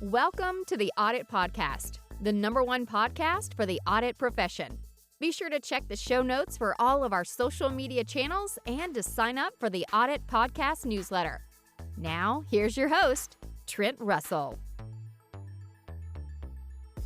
Welcome to the Audit Podcast, the #1 podcast for the audit profession. Be sure to check the show notes for all of our social media channels and to sign up for the Audit Podcast newsletter. Now, here's your host, Trent Russell.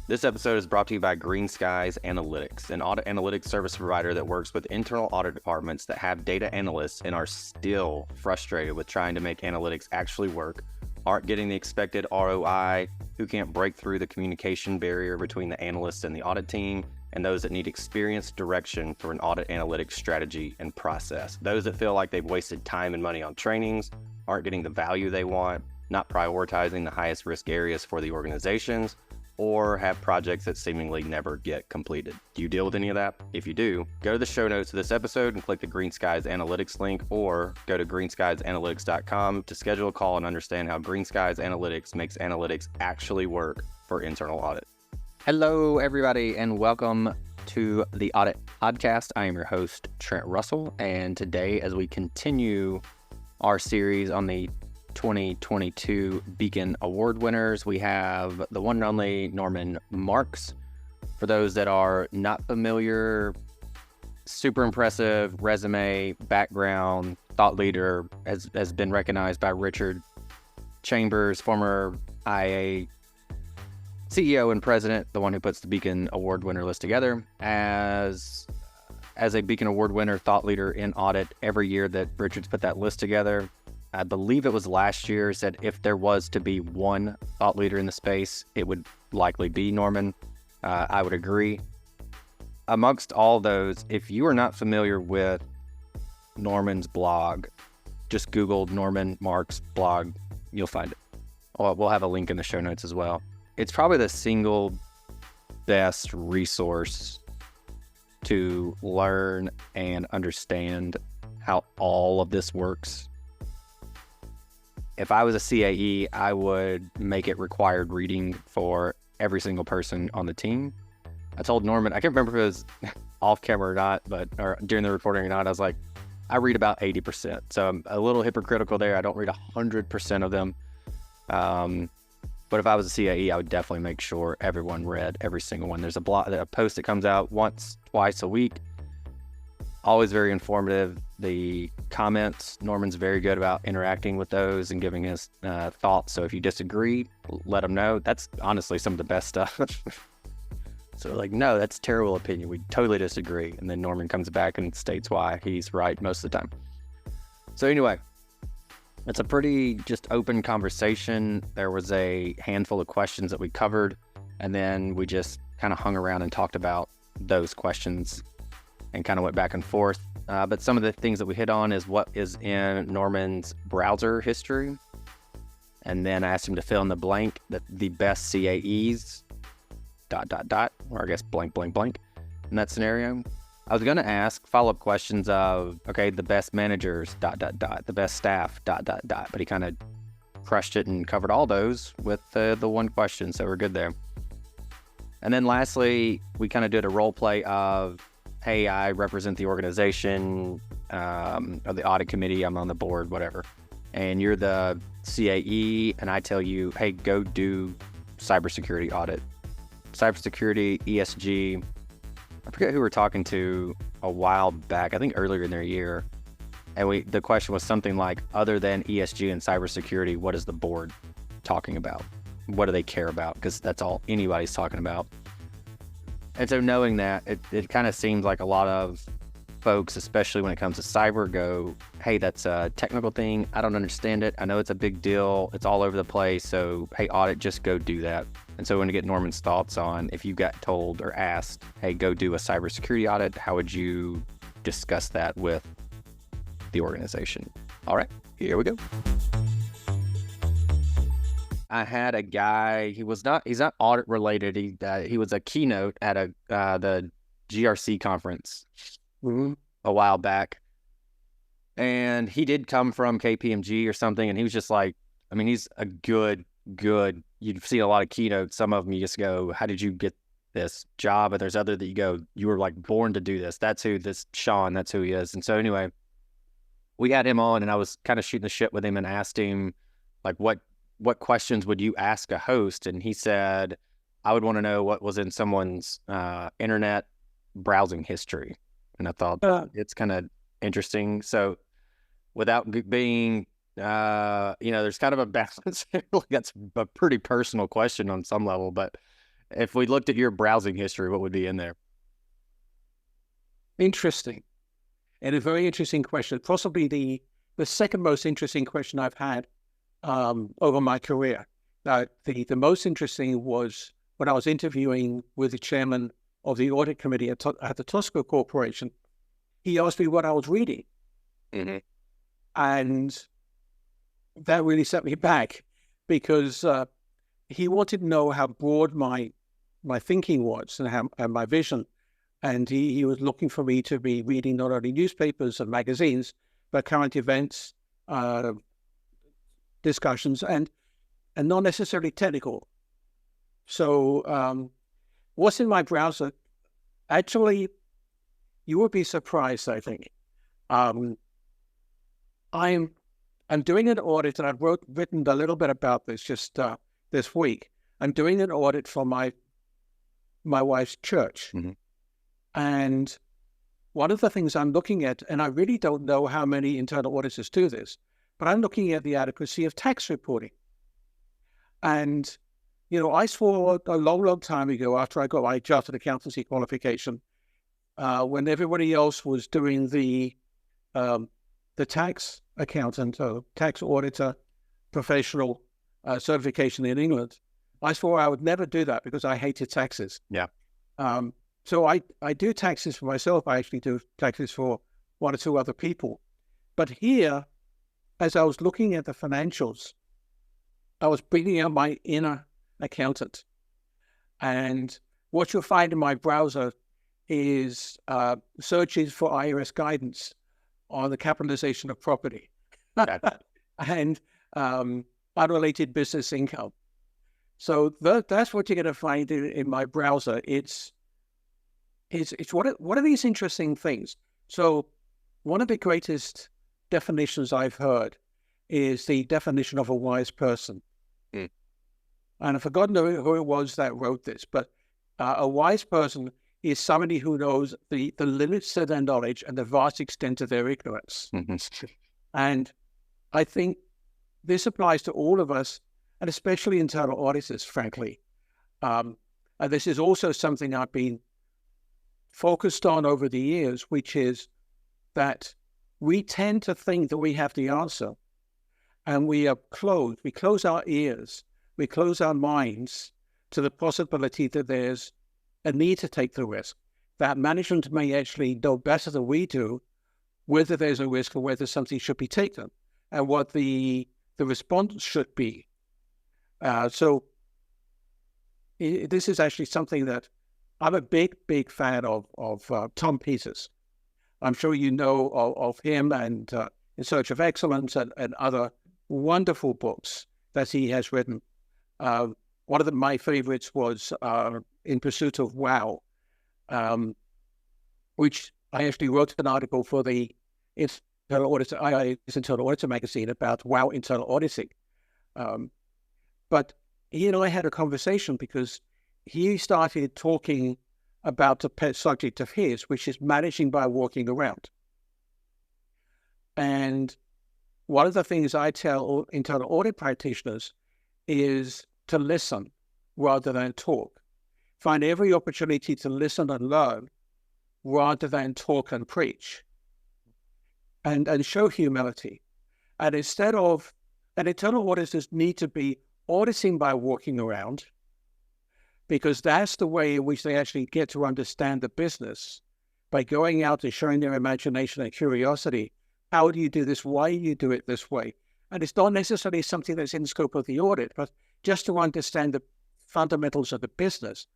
This episode is brought to you by Green Skies Analytics, an audit analytics service provider that works with internal audit departments that have data analysts and are still frustrated with trying to make analytics actually work, aren't getting the expected ROI, who can't break through the communication barrier between the analysts and the audit team, and those that need experienced direction for an audit analytics strategy and process. Those that feel like they've wasted time and money on trainings, aren't getting the value they want, not prioritizing the highest risk areas for the organizations, or have projects that seemingly never get completed. Do you deal with any of that? If you do, go to the show notes of this episode and click the Green Skies Analytics link, or go to greenskiesanalytics.com to schedule a call and understand how Green Skies Analytics makes analytics actually work for internal audit. Hello, everybody, and welcome to the Audit Podcast. I am your host, Trent Russell, and today, as we continue our series on the 2022 Beacon Award winners, we have the one and only Norman Marks. For those that are not familiar, super impressive resume, background, thought leader, has been recognized by Richard Chambers, former IA CEO and president, the one who puts the Beacon Award winner list together, as a Beacon Award winner, thought leader in audit every year that Richard's put that list together. I believe it was last year, said if there was to be one thought leader in the space, it would likely be Norman. I would agree. Amongst all those, if you are not familiar with Norman's blog, just Google Norman Marks blog, you'll find it. We'll have a link in the show notes as well. It's probably the single best resource to learn and understand how all of this works. If I was a CAE, I would make it required reading for every single person on the team. I told Norman, I can't remember if it was off camera or not, or during the recording or not, I was like, I read about 80%. So I'm a little hypocritical there. I don't read 100% of them. But if I was a CAE, I would definitely make sure everyone read every single one. There's a post that comes out twice a week. Always very informative. The comments, Norman's very good about interacting with those and giving his thoughts. So if you disagree, let him know. That's honestly some of the best stuff. So like, no, that's a terrible opinion. We totally disagree. And then Norman comes back and states why he's right most of the time. So anyway, it's a pretty just open conversation. There was a handful of questions that we covered, and then we just kind of hung around and talked about those questions and kind of went back and forth. But some of the things that we hit on is what is in Norman's browser history. And then I asked him to fill in the blank, the best CAEs, ... or I guess blank in that scenario. I was going to ask follow-up questions of, okay, the best managers, ... the best staff, ... But he kind of crushed it and covered all those with the one question. So we're good there. And then lastly, we kind of did a role play of, hey, I represent the organization, or the audit committee, I'm on the board, whatever. And you're the CAE, and I tell you, hey, go do cybersecurity audit. Cybersecurity, ESG. I forget who we're talking to a while back, I think earlier in their year. And the question was something like, other than ESG and cybersecurity, what is the board talking about? What do they care about? Because that's all anybody's talking about. And so knowing that, it kind of seems like a lot of folks, especially when it comes to cyber, go, hey, that's a technical thing. I don't understand it. I know it's a big deal. It's all over the place. So, hey, audit, just go do that. And so I want to get Norman's thoughts on, if you got told or asked, hey, go do a cybersecurity audit, how would you discuss that with the organization? All right, here we go. I had a guy, he's not audit related. He was a keynote at the GRC conference a while back. And he did come from KPMG or something. And he was just like, I mean, he's a good, you've seen a lot of keynotes. Some of them you just go, how did you get this job? But there's other that you go, you were like born to do this. That's Sean, that's who he is. And so anyway, we had him on and I was kind of shooting the shit with him and asked him like, what what questions would you ask a host? And he said, I would want to know what was in someone's internet browsing history. And I thought it's kind of interesting. So without being, there's kind of a balance. That's a pretty personal question on some level. But if we looked at your browsing history, what would be in there? Interesting. And a very interesting question. Possibly the second most interesting question I've had over my career. The most interesting was when I was interviewing with the chairman of the audit committee at the Tosco Corporation. He asked me what I was reading. Mm-hmm. And that really set me back because he wanted to know how broad my thinking was and my vision. And he was looking for me to be reading not only newspapers and magazines, but current events, discussions, and not necessarily technical. So what's in my browser? Actually, you would be surprised, I think. I'm doing an audit, and I've written a little bit about this just this week. I'm doing an audit for my wife's church. Mm-hmm. And one of the things I'm looking at, and I really don't know how many internal auditors do this, but I'm looking at the adequacy of tax reporting. And, I swore a long, long time ago after I got my chartered accountancy qualification, when everybody else was doing the tax accountant or tax auditor professional certification in England, I swore I would never do that because I hated taxes. Yeah. So I do taxes for myself. I actually do taxes for one or two other people. But here, as I was looking at the financials, I was bringing out my inner accountant. And what you'll find in my browser is searches for IRS guidance on the capitalization of property and unrelated business income. So that's what you're going to find in my browser. It's what are these interesting things? So one of the greatest definitions I've heard is the definition of a wise person. Mm. And I've forgotten who it was that wrote this, but a wise person is somebody who knows the limits to their knowledge and the vast extent of their ignorance. Mm-hmm. And I think this applies to all of us, and especially internal auditors, frankly. And this is also something I've been focused on over the years, which is that we tend to think that we have the answer, and we close our ears, we close our minds to the possibility that there's a need to take the risk, that management may actually know better than we do whether there's a risk or whether something should be taken and what the response should be. So this is actually something that I'm a big, big fan of Tom Peters. I'm sure you know of him and In Search of Excellence and other wonderful books that he has written. One of my favorites was In Pursuit of Wow, which I actually wrote an article for the Internal Auditor magazine about Wow internal auditing. But he and I had a conversation because he started talking about the pet subject of his, which is managing by walking around. And one of the things I tell internal audit practitioners is to listen rather than talk. Find every opportunity to listen and learn rather than talk and preach. And show humility. And internal auditors need to be auditing by walking around, because that's the way in which they actually get to understand the business, by going out and showing their imagination and curiosity. How do you do this? Why do you do it this way? And it's not necessarily something that's in the scope of the audit, but just to understand the fundamentals of the business.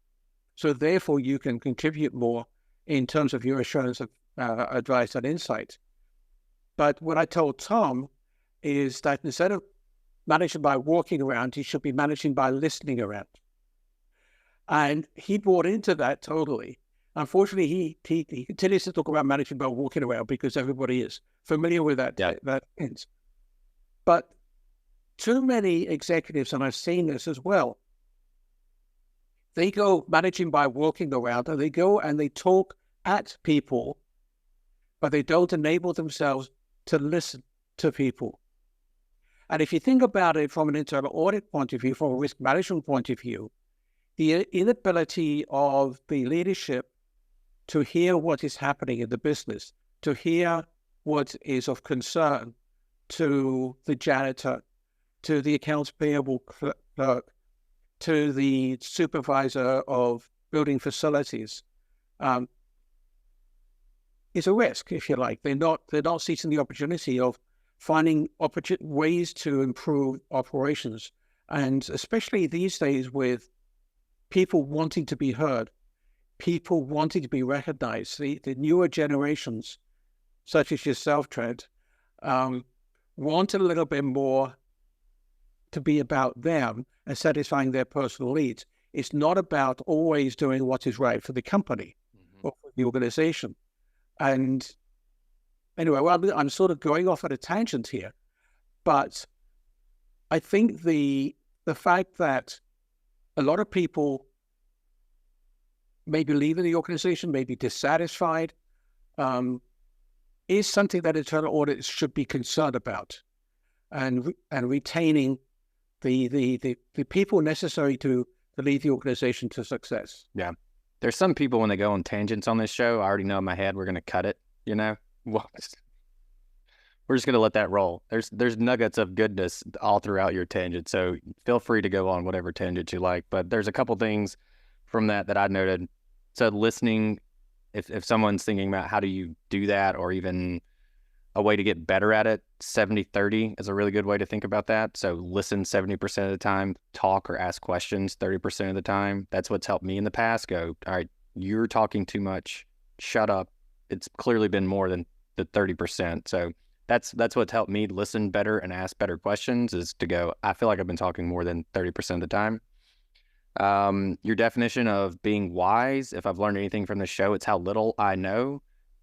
So therefore, you can contribute more in terms of your assurance of advice and insight. But what I told Tom is that instead of managing by walking around, he should be managing by listening around. And he bought into that totally. Unfortunately, he continues to talk about managing by walking around because everybody is familiar with that. Yeah. That ends. But too many executives, and I've seen this as well, they go managing by walking around, and they go and they talk at people, but they don't enable themselves to listen to people. And if you think about it from an internal audit point of view, from a risk management point of view, the inability of the leadership to hear what is happening in the business, to hear what is of concern to the janitor, to the accounts payable clerk, to the supervisor of building facilities, is a risk, if you like. They're not seizing the opportunity of finding ways to improve operations. And especially these days with people wanting to be heard, people wanting to be recognized, the newer generations, such as yourself, Trent, want a little bit more to be about them and satisfying their personal needs. It's not about always doing what is right for the company or for the organization. And anyway, well, I'm sort of going off at a tangent here, but I think the fact that a lot of people maybe leaving the organization, maybe dissatisfied, is something that internal audits should be concerned about, and retaining the people necessary to lead the organization to success. Yeah. There's some people when they go on tangents on this show, I already know in my head we're going to cut it, you know? Well, we're just going to let that roll. There's nuggets of goodness all throughout your tangent, so feel free to go on whatever tangent you like. But there's a couple things from that I noted. So listening, if someone's thinking about how do you do that, or even a way to get better at it, 70-30 is a really good way to think about that. So listen 70% of the time, talk or ask questions 30% of the time. That's what's helped me in the past. Go, all right, you're talking too much, shut up. It's clearly been more than the 30%. So that's what's helped me listen better and ask better questions, is to go, I feel like I've been talking more than 30% of the time. Your definition of being wise, if I've learned anything from the show, it's how little I know.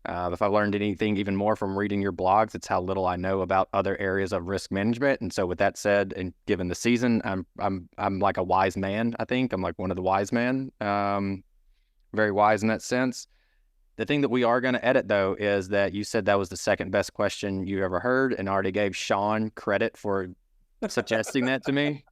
If I've learned anything even more from reading your blogs, it's how little I know about other areas of risk management. And so with that said, and given the season, I'm like a wise man. I think I'm like one of the wise men, very wise in that sense. The thing that we are going to edit, though, is that you said that was the second best question you ever heard, and already gave Sean credit for suggesting that to me.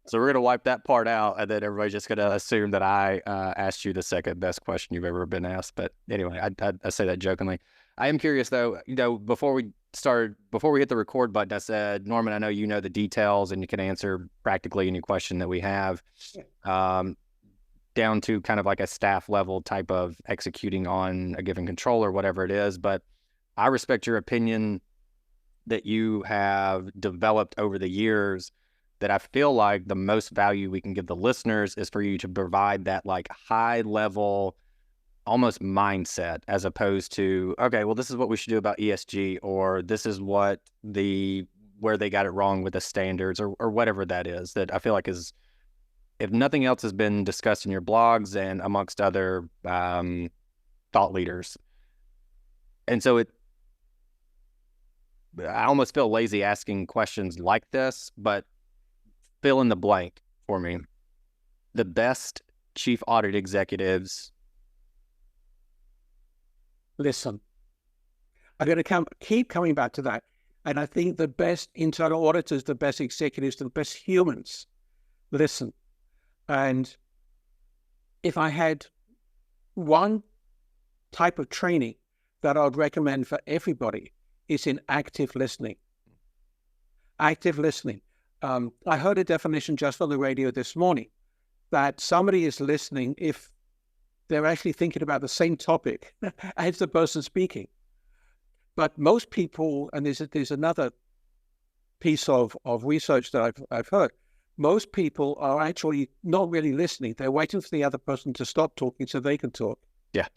So we're going to wipe that part out, and then everybody's just going to assume that I asked you the second best question you've ever been asked. But anyway, I say that jokingly. I am curious, though, before we hit the record button, I said, Norman, I know you know the details and you can answer practically any question that we have, down to kind of like a staff level type of executing on a given control or whatever it is. But I respect your opinion that you have developed over the years, that I feel like the most value we can give the listeners is for you to provide that like high level, almost mindset, as opposed to, okay, well, this is what we should do about ESG, or this is where they got it wrong with the standards, or whatever that is, that I feel like is, if nothing else has been discussed in your blogs and amongst other thought leaders. And so I almost feel lazy asking questions like this, but fill in the blank for me. The best chief audit executives. Listen, I'm going to keep coming back to that. And I think the best internal auditors, the best executives, the best humans, listen. And if I had one type of training that I would recommend for everybody, it's in active listening. Active listening. I heard a definition just on the radio this morning, that somebody is listening if they're actually thinking about the same topic as the person speaking. But most people, and there's another piece of research that I've heard, most people are actually not really listening. They're waiting for the other person to stop talking so they can talk. Yeah.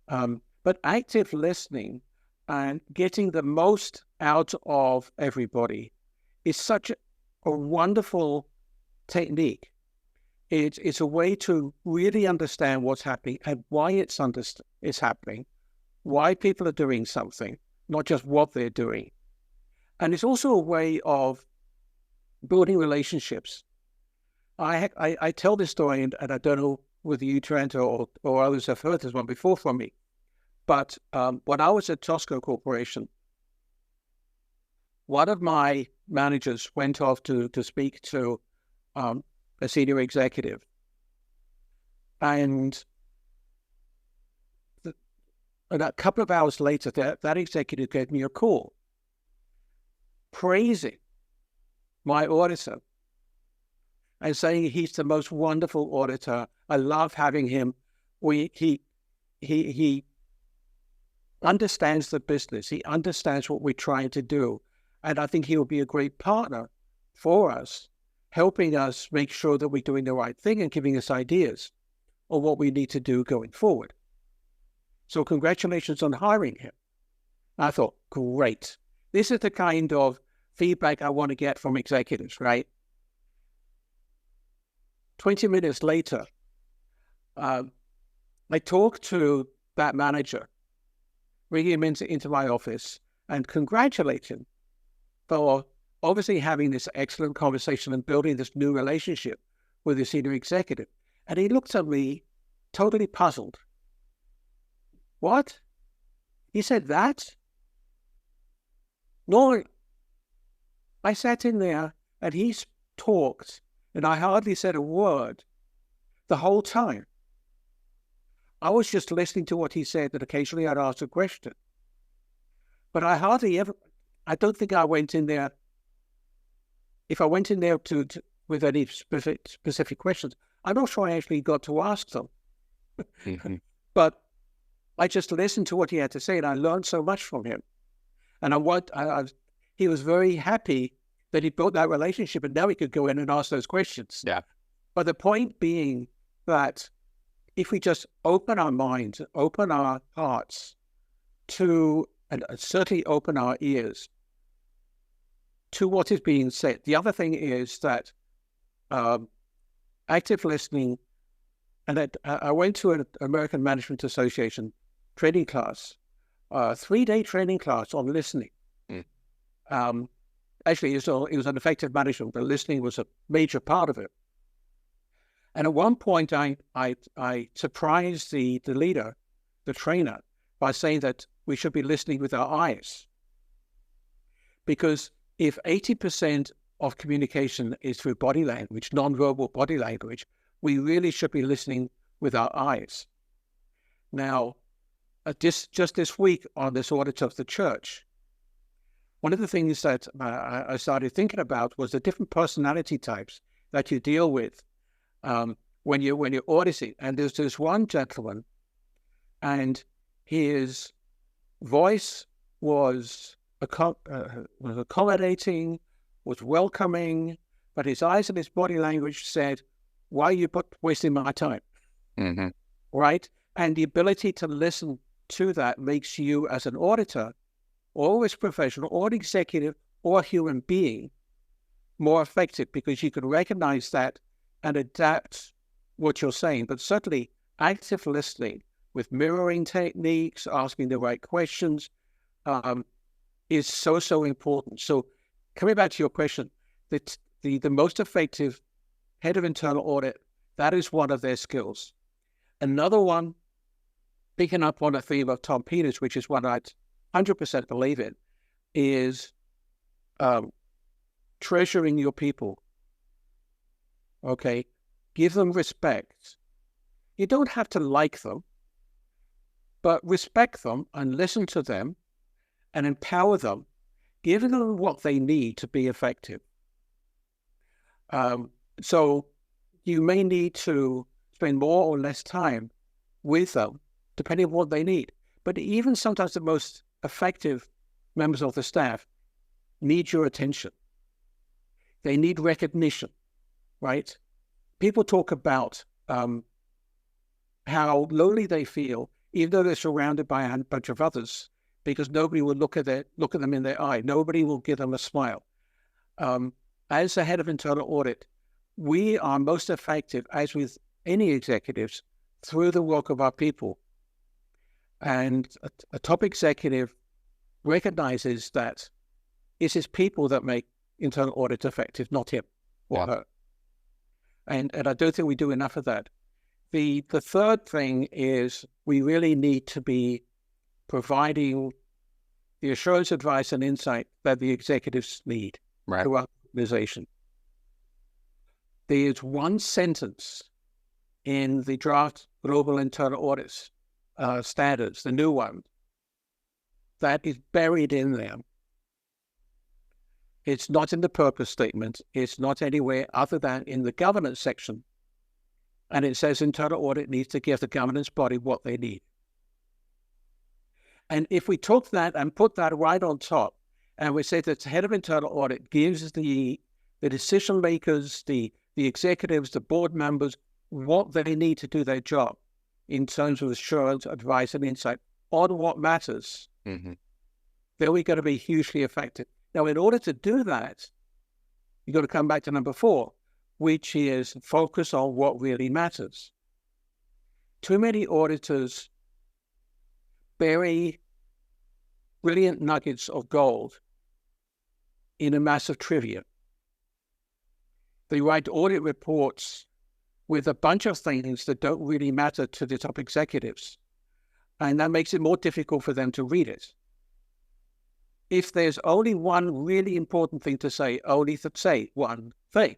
But active listening and getting the most out of everybody is such a wonderful technique. It's a way to really understand what's happening and why it's happening, why people are doing something, not just what they're doing. And it's also a way of building relationships. I tell this story, and I don't know whether you, Trent, or others have heard this one before from me, but when I was at Tosco Corporation, one of my managers went off to speak to a senior executive, and a couple of hours later, that executive gave me a call praising my auditor and saying he's the most wonderful auditor. I love having him. He understands the business. He understands what we're trying to do. And I think he will be a great partner for us, helping us make sure that we're doing the right thing and giving us ideas on what we need to do going forward. So congratulations on hiring him. I thought, great. This is the kind of feedback I want to get from executives, right? 20 minutes later, I talked to that manager, bringing him into my office and congratulate him for obviously having this excellent conversation and building this new relationship with the senior executive. And he looked at me totally puzzled. What? He said that? No. I sat in there and he talked and I hardly said a word the whole time. I was just listening to what he said, and occasionally I'd ask a question. But I don't think I went in there. If I went in there with any specific questions, I'm not sure I actually got to ask them. Mm-hmm. But I just listened to what he had to say, and I learned so much from him. And he was very happy that he built that relationship, and now he could go in and ask those questions. Yeah. But the point being that if we just open our minds, open our hearts to, and certainly open our ears to what is being said. The other thing is that active listening, and I went to an American Management Association training class, 3-day training class on listening. Actually, it was an effective management, but listening was a major part of it. And at one point, I surprised the leader, the trainer, by saying that we should be listening with our eyes. Because if 80% of communication is through body language, nonverbal body language, we really should be listening with our eyes. Now, just this week on this audit of the church, one of the things that I started thinking about was the different personality types that you deal with when you're auditing. And there's this one gentleman, and his voice was accommodating, was welcoming, but his eyes and his body language said, "Why are you wasting my time?" Mm-hmm. Right? And the ability to listen to that makes you, as an auditor, or as professional, or an executive, or human being, more effective, because you can recognize that and adapt what you're saying. But certainly active listening with mirroring techniques, asking the right questions, is so important. So coming back to your question, the most effective head of internal audit, that is one of their skills. Another one, picking up on a theme of Tom Peters, which is one I'd 100% believe in, is treasuring your people. Okay? Give them respect. You don't have to like them, but respect them and listen to them and empower them, giving them what they need to be effective. So you may need to spend more or less time with them, depending on what they need. But even sometimes the most effective members of the staff need your attention. They need recognition, right? People talk about how lonely they feel, even though they're surrounded by a bunch of others, because nobody will look at them in their eye. Nobody will give them a smile. As the head of internal audit, we are most effective, as with any executives, through the work of our people. And a top executive recognizes that it's his people that make internal audit effective, not him or her. And I don't think we do enough of that. The third thing is we really need to be providing the assurance, advice, and insight that the executives need to our organization. There's one sentence in the draft Global Internal Audits standards, the new one, that is buried in there. It's not in the purpose statement. It's not anywhere other than in the governance section. And it says internal audit needs to give the governance body what they need. And if we took that and put that right on top, and we say that the head of internal audit gives the decision makers, the executives, the board members, what they need to do their job in terms of assurance, advice, and insight on what matters, then we're going to be hugely effective. Now, in order to do that, you've got to come back to number 4, which is focus on what really matters. Too many auditors bury brilliant nuggets of gold in a mass of trivia. They write audit reports with a bunch of things that don't really matter to the top executives, and that makes it more difficult for them to read it. If there's only one really important thing to say, only to say one thing.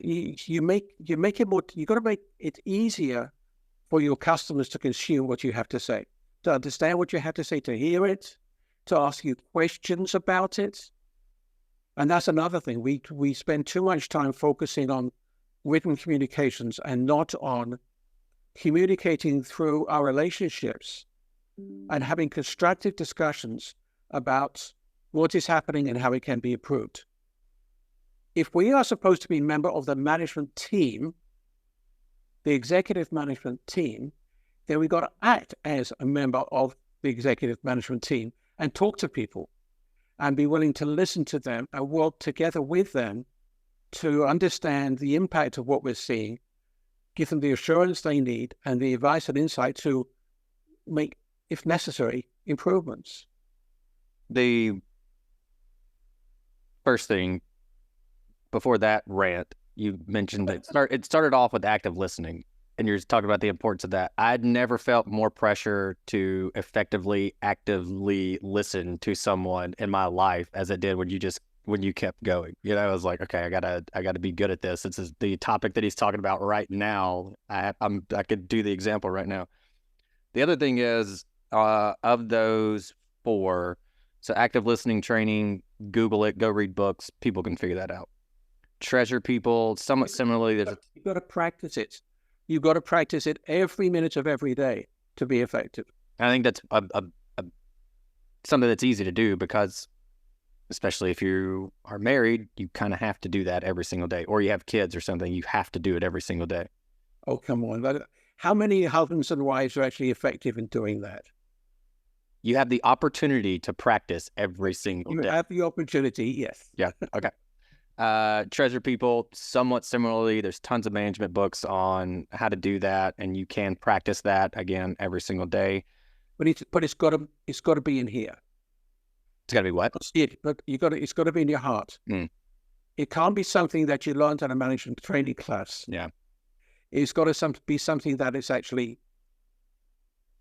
You make it more. You got to make it easier for your customers to consume what you have to say, to understand what you have to say, to hear it, to ask you questions about it. And that's another thing. We spend too much time focusing on written communications and not on communicating through our relationships and having constructive discussions about what is happening and how it can be improved. If we are supposed to be a member of the management team, the executive management team, then we've got to act as a member of the executive management team and talk to people and be willing to listen to them and work together with them to understand the impact of what we're seeing, give them the assurance they need and the advice and insight to make, if necessary, improvements. The first thing before that rant, you mentioned that it started off with active listening, and you're talking about the importance of that. I'd never felt more pressure to effectively, actively listen to someone in my life as it did when you kept going. You know, I was like, okay, I gotta be good at this. This is the topic that he's talking about right now. I could do the example right now. The other thing is, of those 4, so active listening training, Google it, go read books. People can figure that out. Treasure people, somewhat similarly. You've got to practice it. You've got to practice it every minute of every day to be effective. I think that's something that's easy to do because, especially if you are married, you kind of have to do that every single day. Or you have kids or something, you have to do it every single day. Oh, come on. How many husbands and wives are actually effective in doing that? You have the opportunity to practice every single day. You have the opportunity, yes. Yeah, okay. Treasure people, somewhat similarly, there's tons of management books on how to do that, and you can practice that, again, every single day. But it's got to be in here. It's got to be what? It's got to be in your heart. It can't be something that you learned in a management training class. Yeah. It's got to be something that is actually,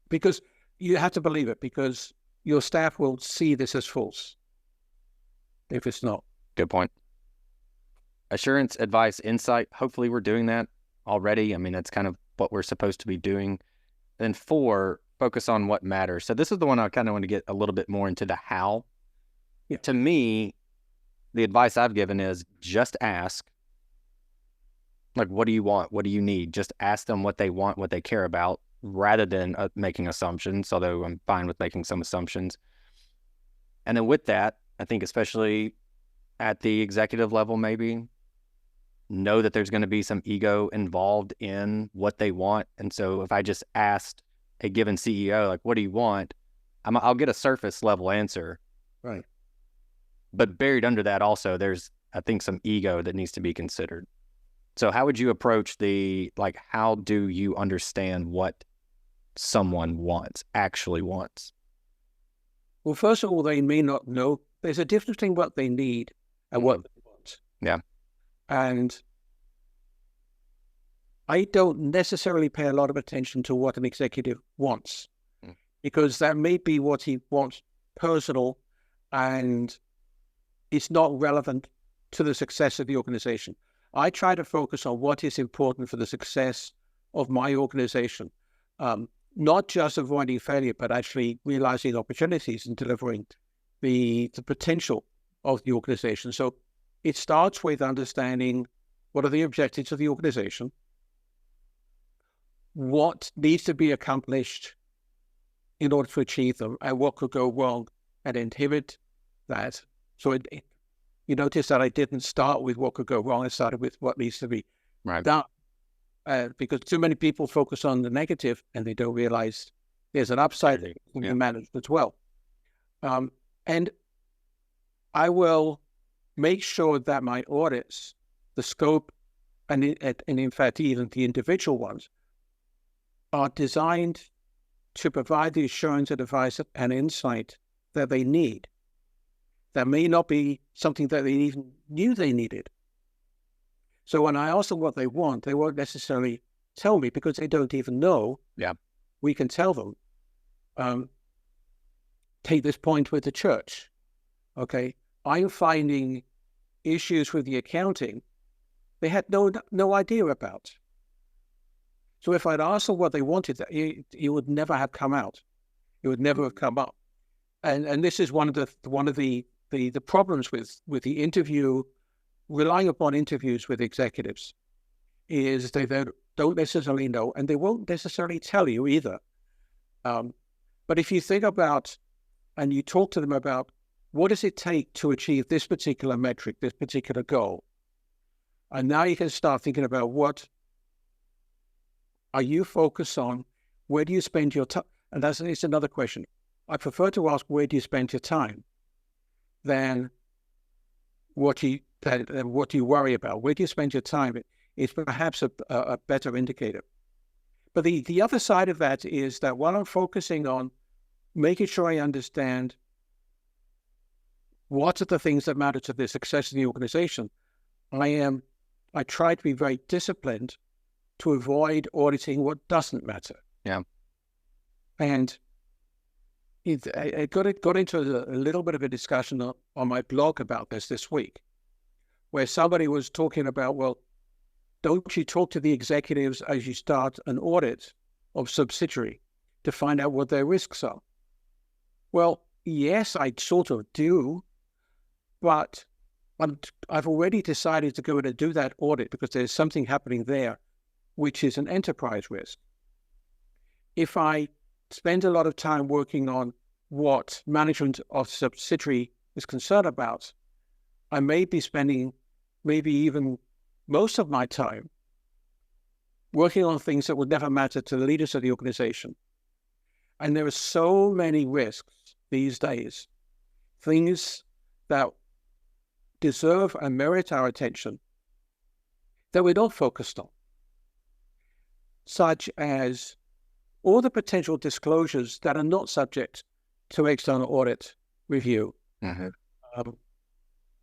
because you have to believe it, because your staff will see this as false if it's not. Good point. Assurance, advice, insight. Hopefully we're doing that already. I mean, that's kind of what we're supposed to be doing. Then 4, focus on what matters. So this is the one I kind of want to get a little bit more into the how. Yeah. To me, the advice I've given is just ask. Like, what do you want? What do you need? Just ask them what they want, what they care about, rather than making assumptions, although I'm fine with making some assumptions. And then with that, I think especially at the executive level, maybe, know that there's going to be some ego involved in what they want. And so if I just asked a given CEO, like, what do you want? I'll get a surface level answer. Right. But buried under that also, there's, I think, some ego that needs to be considered. So how would you approach how do you understand what someone actually wants? Well, first of all, they may not know there's a difference between what they need and what they want. Yeah. And I don't necessarily pay a lot of attention to what an executive wants, because that may be what he wants personal, and it's not relevant to the success of the organization. I try to focus on what is important for the success of my organization, not just avoiding failure, but actually realizing opportunities and delivering the potential of the organization. So it starts with understanding what are the objectives of the organization, what needs to be accomplished in order to achieve them, and what could go wrong and inhibit that. So you notice that I didn't start with what could go wrong. I started with what needs to be done. Because too many people focus on the negative and they don't realize there's an upside that can be managed as well. And I will make sure that my audits, the scope, and in fact, even the individual ones, are designed to provide the assurance, advice, and insight that they need. That may not be something that they even knew they needed. So when I ask them what they want, they won't necessarily tell me because they don't even know. Yeah. We can tell them. Take this point with the church. Okay. I'm finding issues with the accounting they had no idea about. So if I'd asked them what they wanted, it would never have come out. It would never have come up. And this is one of the problems with the interview, relying upon interviews with executives, is they don't necessarily know, and they won't necessarily tell you either. But if you think about, and you talk to them about, what does it take to achieve this particular metric, this particular goal? And now you can start thinking about, what are you focused on? Where do you spend your time? And it's another question. I prefer to ask, where do you spend your time, than what do you worry about? Where do you spend your time? It's perhaps a better indicator. But the other side of that is that while I'm focusing on making sure I understand what are the things that matter to the success of the organization, I try to be very disciplined to avoid auditing what doesn't matter. Yeah. And I got into a little bit of a discussion on my blog about this week, where somebody was talking about, well, don't you talk to the executives as you start an audit of subsidiary to find out what their risks are? Well, yes, I sort of do, but I've already decided to go in and do that audit because there's something happening there, which is an enterprise risk. If I spend a lot of time working on what management of subsidiary is concerned about, I may be spending maybe even most of my time working on things that would never matter to the leaders of the organization. And there are so many risks these days, things that deserve and merit our attention that we're not focused on, such as all the potential disclosures that are not subject to external audit review. Mm-hmm.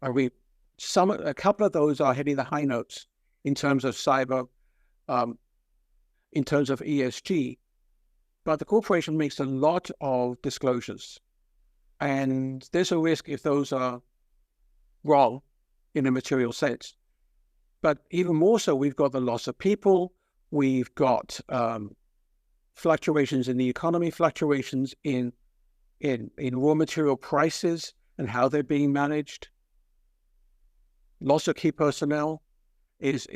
A couple of those are hitting the high notes in terms of cyber, in terms of ESG, but the corporation makes a lot of disclosures, and there's a risk if those are wrong in a material sense. But even more so, we've got the loss of people, we've got fluctuations in the economy, fluctuations in raw material prices and how they're being managed. Loss of key personnel is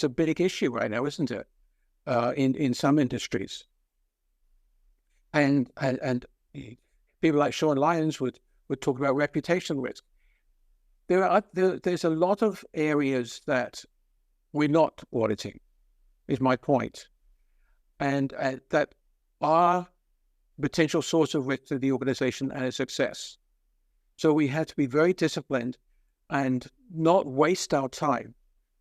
a big issue right now, isn't it? In some industries, and people like Sean Lyons would talk about reputation risk. There's a lot of areas that we're not auditing, is my point, and that are potential source of risk to the organization and its success. So we have to be very disciplined and not waste our time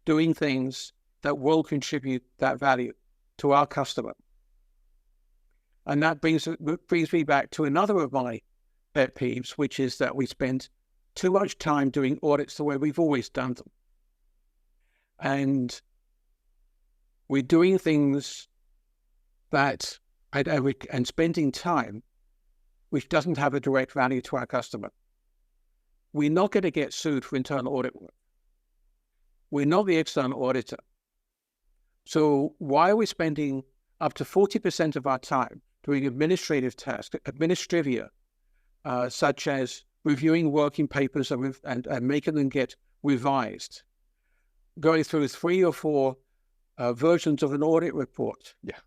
doing things that will contribute that value to our customer. And that brings me back to another of my pet peeves, which is that we spend too much time doing audits the way we've always done them. And we're doing things that, and spending time which doesn't have a direct value to our customer. We're not going to get sued for internal audit work. We're not the external auditor. So why are we spending up to 40% of our time doing administrative tasks, administrivia, such as reviewing working papers and making them get revised, going through 3 or 4 versions of an audit report? Yeah.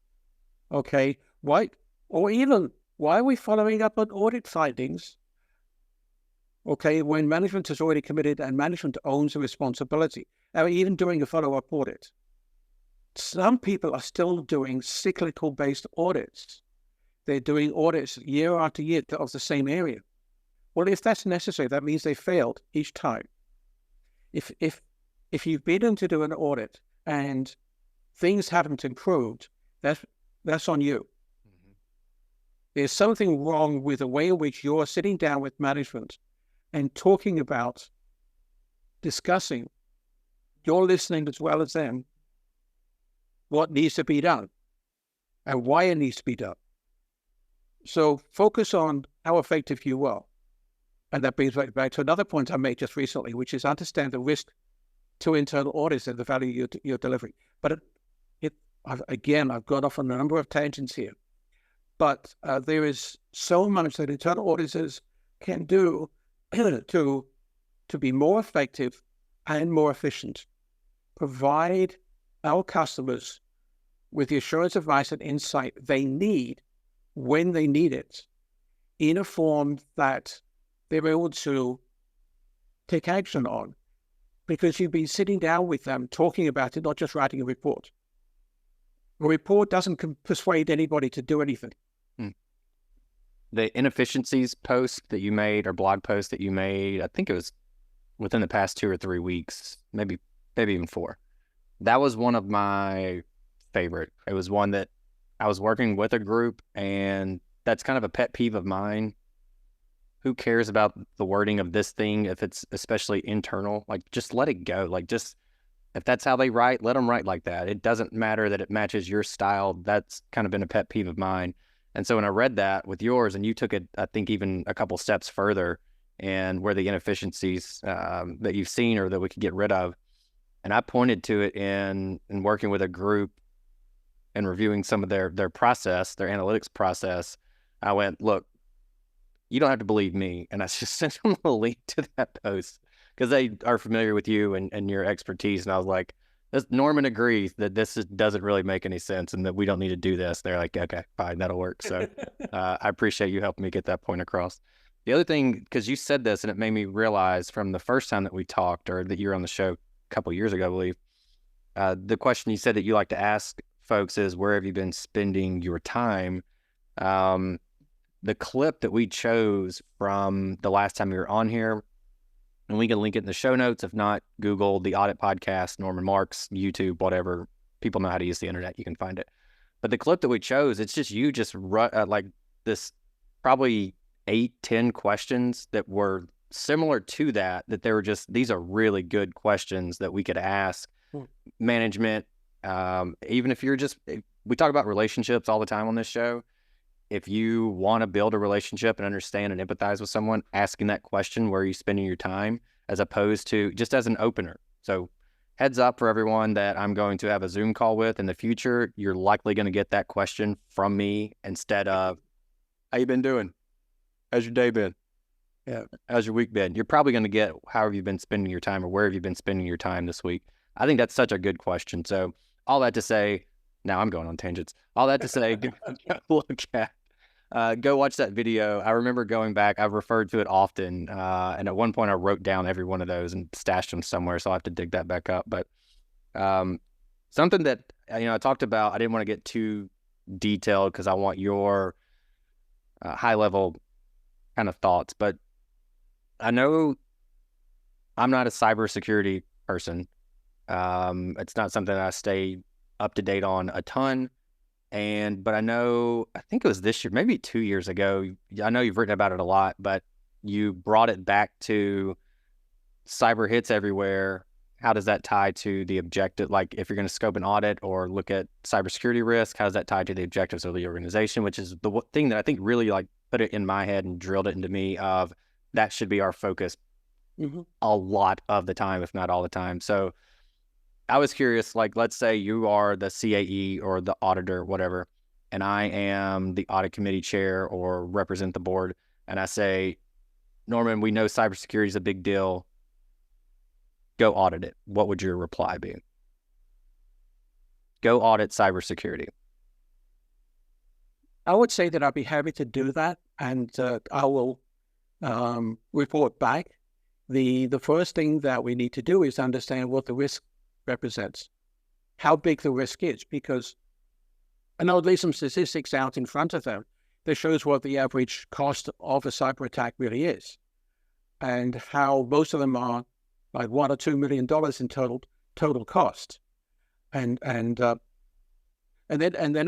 Okay. Why are we following up on audit findings? Okay, when management has already committed and management owns the responsibility, or even doing a follow-up audit. Some people are still doing cyclical-based audits. They're doing audits year after year of the same area. Well, if that's necessary, that means they failed each time. If you've been in to do an audit and things haven't improved, that's on you. Mm-hmm. There's something wrong with the way in which you're sitting down with management and talking about, discussing, you're listening as well as them, what needs to be done and why it needs to be done. So focus on how effective you are. And that brings back to another point I made just recently, which is understand the risk to internal audits and the value you're delivering. But I've gone off on a number of tangents here. But there is so much that internal auditors can do to be more effective and more efficient, provide our customers with the assurance, advice, and insight they need when they need it in a form that they're able to take action on, because you've been sitting down with them talking about it, not just writing a report. A report doesn't persuade anybody to do anything. The inefficiencies post that you made, or blog post that you made, I think it was within the past 2 or 3 weeks, maybe even 4. That was one of my favorite. It was one that I was working with a group, and that's kind of a pet peeve of mine. Who cares about the wording of this thing if it's especially internal? Like, just let it go. Like, just, if that's how they write, let them write like that. It doesn't matter that it matches your style. That's kind of been a pet peeve of mine. And so when I read that with yours, and you took it, I think, even a couple steps further, and where the inefficiencies that you've seen or that we could get rid of, and I pointed to it in working with a group and reviewing some of their process, their analytics process. I went, look, you don't have to believe me. And I just sent them a link to that post because they are familiar with you and your expertise. And I was like, Norman agrees that this doesn't really make any sense and that we don't need to do this. They're like, okay, fine, that'll work. So I appreciate you helping me get that point across. The other thing, because you said this and it made me realize from the first time that we talked, or that you were on the show a couple of years ago, I believe, the question you said that you like to ask folks is, where have you been spending your time? The clip that we chose from the last time we were on here, and we can link it in the show notes. If not, Google the Audit Podcast, Norman Marks, YouTube, whatever. People know how to use the internet. You can find it. But the clip that we chose, it's just you just like this probably 8-10 questions that were similar to that they were just, these are really good questions that we could ask management. Even if you're just, we talk about relationships all the time on this show. If you want to build a relationship and understand and empathize with someone, asking that question, where are you spending your time, as opposed to just as an opener. So heads up for everyone that I'm going to have a Zoom call with in the future. You're likely going to get that question from me instead of, how you been doing? How's your day been? Yeah. How's your week been? You're probably going to get, how have you been spending your time, or where have you been spending your time this week? I think that's such a good question. So all that to say, now I'm going on tangents. All that to say, go watch that video. I remember going back. I've referred to it often. And at one point I wrote down every one of those and stashed them somewhere. So I'll have to dig that back up. But something that, I talked about, I didn't want to get too detailed because I want your high level kind of thoughts. But I know I'm not a cybersecurity person. It's not something that I stay up to date on a ton. But I know, I think it was this year, maybe 2 years ago. I know you've written about it a lot, but you brought it back to cyber hits everywhere. How does that tie to the objective? Like if you're going to scope an audit or look at cybersecurity risk, how does that tie to the objectives of the organization? Which is the thing that I think really like put it in my head and drilled it into me of that should be our focus a lot of the time, if not all the time. So I was curious, like, let's say you are the CAE or the auditor, whatever, and I am the audit committee chair or represent the board. And I say, Norman, we know cybersecurity is a big deal. Go audit it. What would your reply be? Go audit cybersecurity. I would say that I'd be happy to do that, and I will report back. The first thing that we need to do is understand what the risk represents, how big the risk is, because and I'll lay some statistics out in front of them that shows what the average cost of a cyber attack really is, and how most of them are like $1 or $2 million in total cost, and then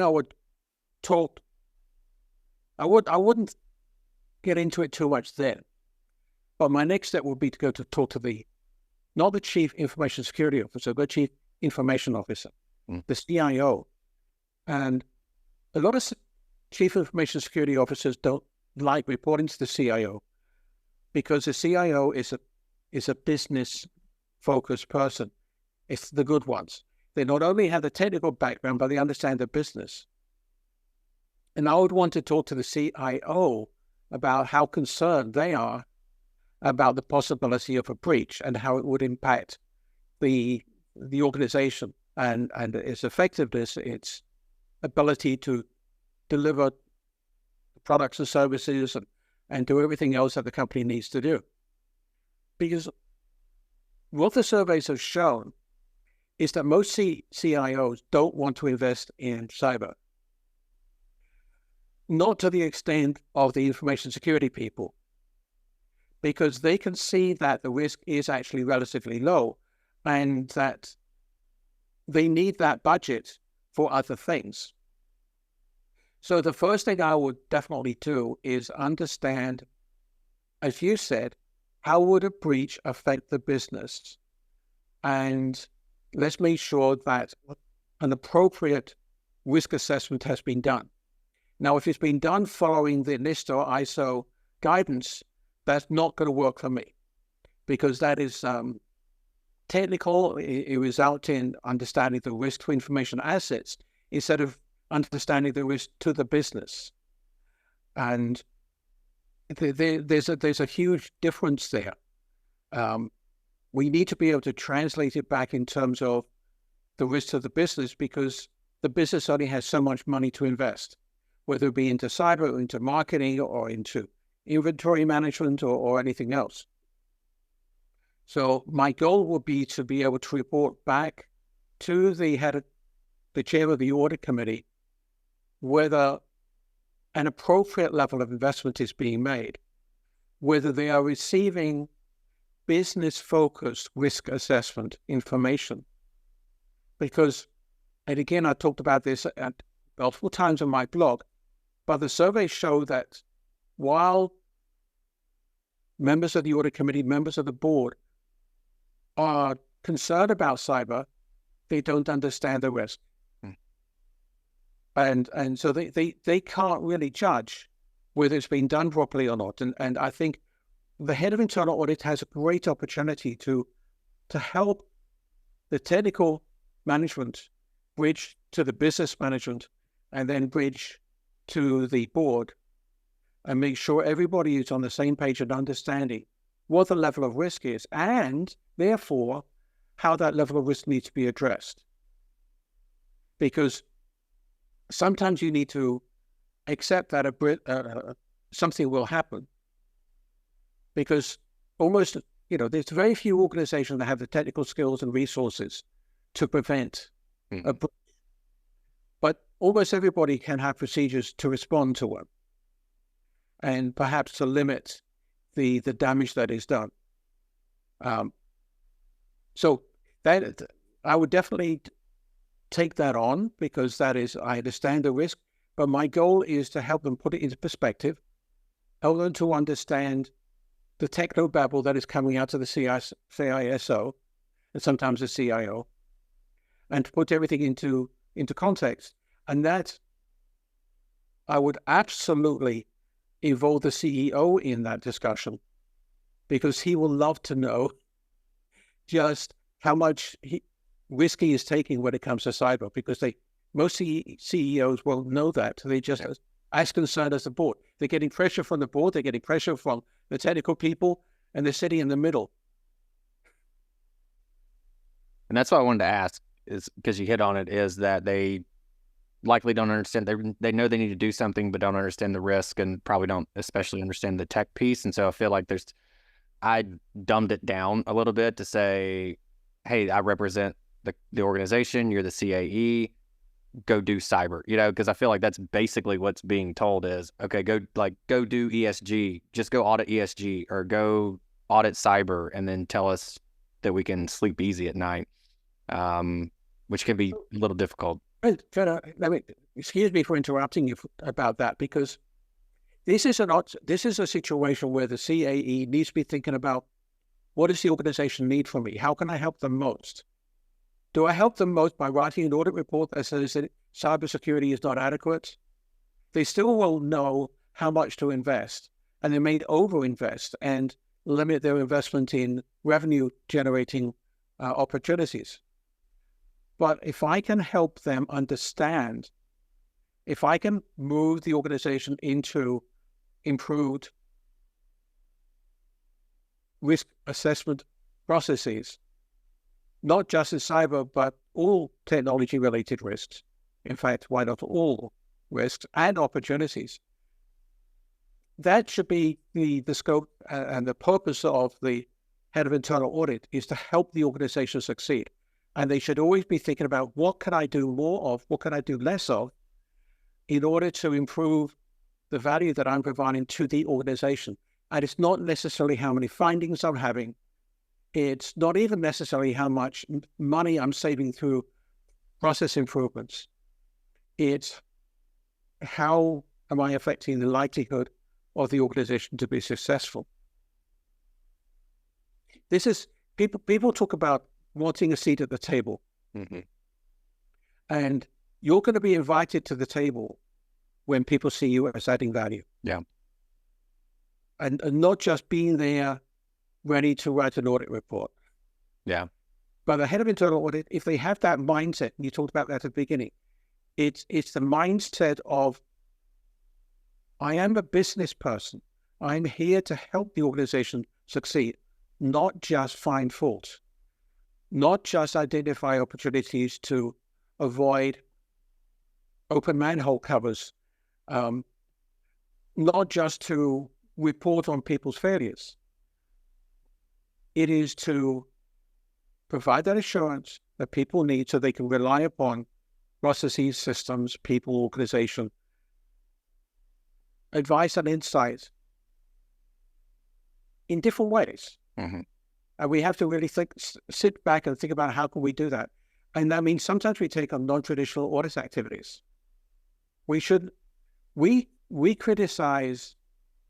I would talk. I wouldn't get into it too much then, but my next step would be to go to talk to not the Chief Information Security Officer, but Chief Information Officer, the CIO, and a lot of Chief Information Security Officers don't like reporting to the CIO because the CIO is a business-focused person. It's the good ones. They not only have the technical background, but they understand the business. And I would want to talk to the CIO about how concerned they are about the possibility of a breach and how it would impact the organization and its effectiveness, its ability to deliver products and services and do everything else that the company needs to do. Because what the surveys have shown is that most CIOs don't want to invest in cyber. Not to the extent of the information security people, because they can see that the risk is actually relatively low and that they need that budget for other things. So the first thing I would definitely do is understand, as you said, how would a breach affect the business? And let's make sure that an appropriate risk assessment has been done. Now, if it's been done following the NIST or ISO guidance, that's not going to work for me because that is technical. It results in understanding the risk to information assets instead of understanding the risk to the business. And there's a huge difference there. We need to be able to translate it back in terms of the risk to the business because the business only has so much money to invest, whether it be into cyber or into marketing or into inventory management or anything else. So my goal would be to be able to report back to the chair of the audit committee whether an appropriate level of investment is being made, whether they are receiving business-focused risk assessment information. Because, and again, I talked about this at multiple times on my blog, but the surveys show that while members of the audit committee, members of the board are concerned about cyber, they don't understand the risk. And so they can't really judge whether it's been done properly or not. And I think the head of internal audit has a great opportunity to help the technical management bridge to the business management and then bridge to the board and make sure everybody is on the same page and understanding what the level of risk is and therefore how that level of risk needs to be addressed. Because sometimes you need to accept that something will happen because almost, there's very few organizations that have the technical skills and resources to prevent a breach. But almost everybody can have procedures to respond to one and perhaps to limit the damage that is done. So that I would definitely take that on because I understand the risk, but my goal is to help them put it into perspective, help them to understand the technobabble that is coming out of the CISO and sometimes the CIO, and to put everything into context. And that I would absolutely involve the CEO in that discussion, because he will love to know just how much risk he is taking when it comes to cyber, because most CEOs won't know that. They just as concerned as the board. They're getting pressure from the board, they're getting pressure from the technical people, and they're sitting in the middle. And that's what I wanted to ask, is because you hit on it, is that they likely don't understand. They know they need to do something, but don't understand the risk, and probably don't especially understand the tech piece. And so I feel like I dumbed it down a little bit to say, hey, I represent the organization, you're the CAE, go do cyber, because I feel like that's basically what's being told is, okay, go do ESG, just go audit ESG, or go audit cyber, and then tell us that we can sleep easy at night, which can be a little difficult. Excuse me for interrupting you about that, because this is a situation where the CAE needs to be thinking about, what does the organization need from me? How can I help them most? Do I help them most by writing an audit report that says that cybersecurity is not adequate? They still won't know how much to invest, and they may overinvest and limit their investment in revenue-generating opportunities. But if I can help them understand, if I can move the organization into improved risk assessment processes, not just in cyber, but all technology-related risks. In fact, why not all risks and opportunities? That should be the scope and the purpose of the head of internal audit, is to help the organization succeed. And they should always be thinking about, what can I do more of, what can I do less of, in order to improve the value that I'm providing to the organization. And it's not necessarily how many findings I'm having. It's not even necessarily how much money I'm saving through process improvements. It's how am I affecting the likelihood of the organization to be successful. This is, people talk about wanting a seat at the table. Mm-hmm. And you're going to be invited to the table when people see you as adding value. Yeah. And not just being there ready to write an audit report. Yeah. But the head of internal audit, if they have that mindset, and you talked about that at the beginning, it's the mindset of, I am a business person. I'm here to help the organization succeed, not just find faults, not just identify opportunities to avoid open manhole covers, not just to report on people's failures. It is to provide that assurance that people need so they can rely upon processes, systems, people, organization, advice and insight in different ways. Mm-hmm. And we have to really sit back and think about, how can we do that? And that means sometimes we take on non-traditional audit activities. We criticize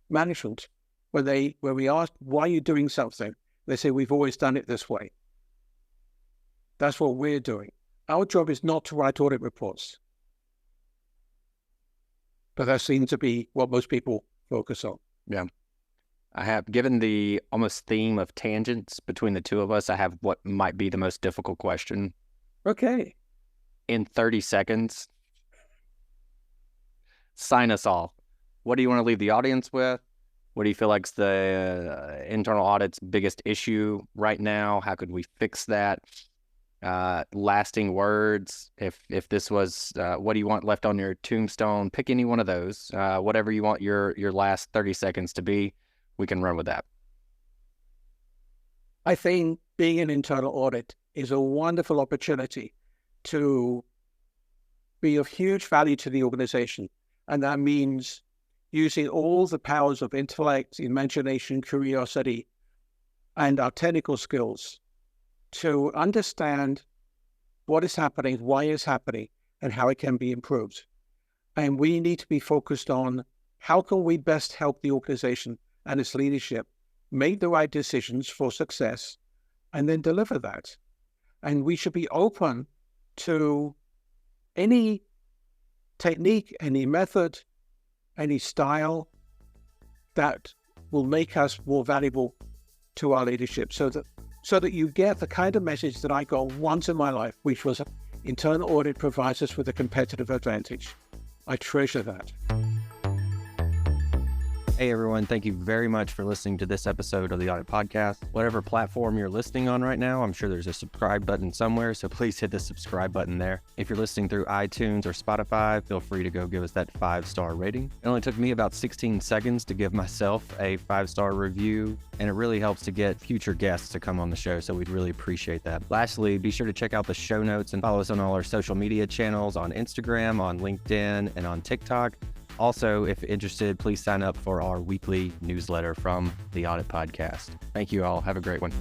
management when we ask, why are you doing something? They say, we've always done it this way. That's what we're doing. Our job is not to write audit reports. But that seems to be what most people focus on. Yeah. I have, given the almost theme of tangents between the two of us, I have what might be the most difficult question. Okay. In 30 seconds, sign us off. What do you want to leave the audience with? What do you feel like's the internal audit's biggest issue right now? How could we fix that? Lasting words. If this was, what do you want left on your tombstone? Pick any one of those. Whatever you want your last 30 seconds to be, we can run with that. I think being an internal audit is a wonderful opportunity to be of huge value to the organization. And that means using all the powers of intellect, imagination, curiosity, and our technical skills to understand what is happening, why it's happening, and how it can be improved. And we need to be focused on, how can we best help the organization and its leadership make the right decisions for success, and then deliver that. And we should be open to any technique, any method, any style that will make us more valuable to our leadership, so that you get the kind of message that I got once in my life, which was internal audit provides us with a competitive advantage. I treasure that. Hey everyone, thank you very much for listening to this episode of the Audit Podcast. Whatever platform you're listening on right now, I'm sure there's a subscribe button somewhere, so please hit the subscribe button there. If you're listening through iTunes or Spotify, feel free to go give us that 5-star rating. It only took me about 16 seconds to give myself a 5-star review, and it really helps to get future guests to come on the show, so we'd really appreciate that. Lastly, be sure to check out the show notes and follow us on all our social media channels on Instagram, on LinkedIn, and on TikTok. Also, if interested, please sign up for our weekly newsletter from the Audit Podcast. Thank you all. Have a great one.